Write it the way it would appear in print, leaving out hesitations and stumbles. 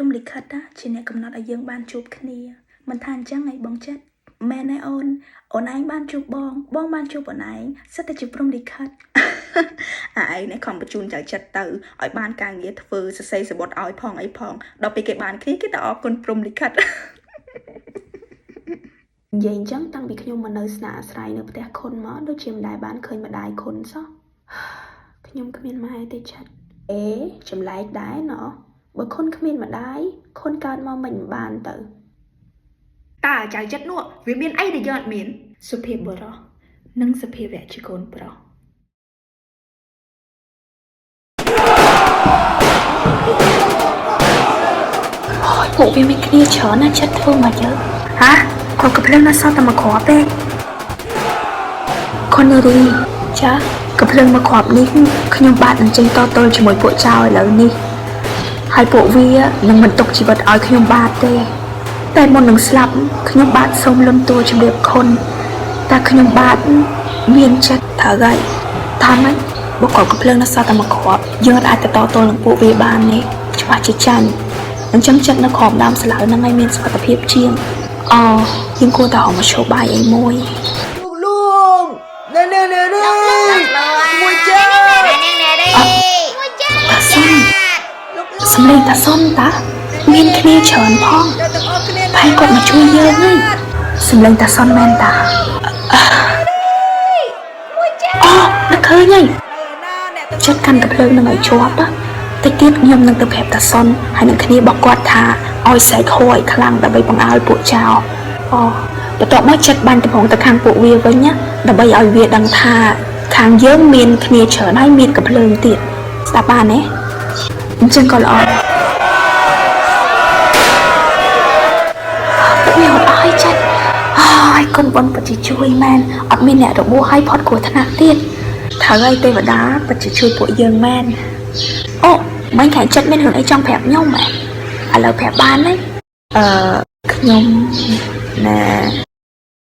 រំលឹកខិតណាជាអ្នកកំណត់ឲ្យយើងបានជួបគ្នាមិនថាអញ្ចឹងឯងបងចិត្តមែនឯអូនឯងបានជួបបងបានជួបអូនឯងសិតតែជាព្រំលិខិតឯងនេះខំបញ្ជូនចៅចិត្តទៅឲ្យបានការងារធ្វើសរសេរសបុតឲ្យផងអីផងដល់ពេលគេបានគ្នាគេទៅអរគុណព្រំលិខិតនិយាយអញ្ចឹងតាំងពីខ្ញុំមកនៅស្នាក់អាស្រ័យនៅផ្ទះខុនមកដូចជាមិនដែលបានឃើញម្ដាយខុនសោះខ្ញុំគ្មានម៉ែទេចិត្តចម្លែកដែរណោះបើខុនគ្មានម្ដាយខុនកើតមកមិនបានទៅតើចៅចិត្តនោះវាមានអីដែលយើងអត់មានសុភាពបុរសនិងសុភាវៈជាកូនប្រុសពួកវាមានគ្នាច្រើនណាស់ចិត្តធ្វើមកយើងគាត់កំភ្លើងណាសតតែមកគ្រាប់ទេខុនរីចាកំភ្លើងមកគ្រាប់នេះខ្ញុំបាទនឹងចេញតទល់ជាមួយពួកចៅឥឡូវនេះហើយពួកវានឹងមិនទុកជីវិតឲ្យខ្ញុំបាទទេតែមុននឹងស្លាប់ខ្ញុំបាទសូមលន់តួជំរាបខុនតែខ្ញុំបាទមានចិត្តត្រូវហើយថាម៉េចបើគាត់កំភ្លើងណាសតតែមកគ្រាប់យើងអាចទៅតទល់នឹងពួកវាបានទេច្បាស់ជាចាញ់អញ្ចឹងចិត្តនៅក្រោមដើមស្លៅហ្នឹងឲ្យមានសុខភាពជាងយើងគួរតែអមឈប់បាយអីមួយលោកណែមួយចាតាសុនសំលេងតាសុនតាមានគ្នាច្រើនផងហើយគាត់មកជួយយើងហ្នឹងសំលេងតាសុនមែនតានឹកឃើញហើយចិត្តកាន់តែភ្លើងនឹងឲ្យជាប់តិចទៀតខ្ញុំនឹងទៅប្រាប់តាសុនហើយនឹងគ្នាบอกគាត់ថាឲ្យស្រែកហួរឲ្យខ្លាំងដើម្បីបង្អើលពួកចៅបន្ទាប់មកចិត្តបានទៅផងទៅខាងពួកវាវិញណាដើម្បីឲ្យវាដឹងថាខាងយើងមានគ្នាច្រើនហើយមានកំភ្លើងទៀតស្ដាប់បានទេអញ្ចឹងក៏ល្អវាអត់ឲ្យចិត្តហើយកូនប៉ុនពិតជាជួយមែនអត់មានអ្នករបួសឲ្យផុតគ្រោះថ្នាក់ទៀតត្រូវឲ្យទេវតាពិតជាជួយពួកយើងមែនមិញខាងចិត្តមានរឿងអីចង់ប្រាប់ខ្ញុំឥឡូវប្រាប់បានទេខ្ញុំណែ